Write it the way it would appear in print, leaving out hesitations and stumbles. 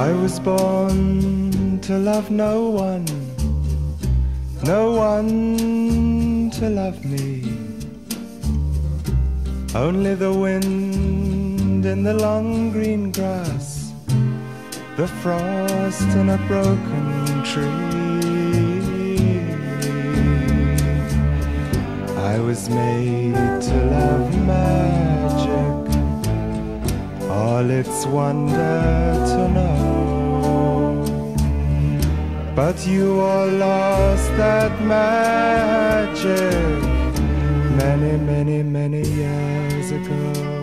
I was born to love no one, no one to love me. Only the wind in the long green grass, the frost in a broken tree. I was made to love magic, all its wonder to know. But you all lost that magic many, many, many years ago.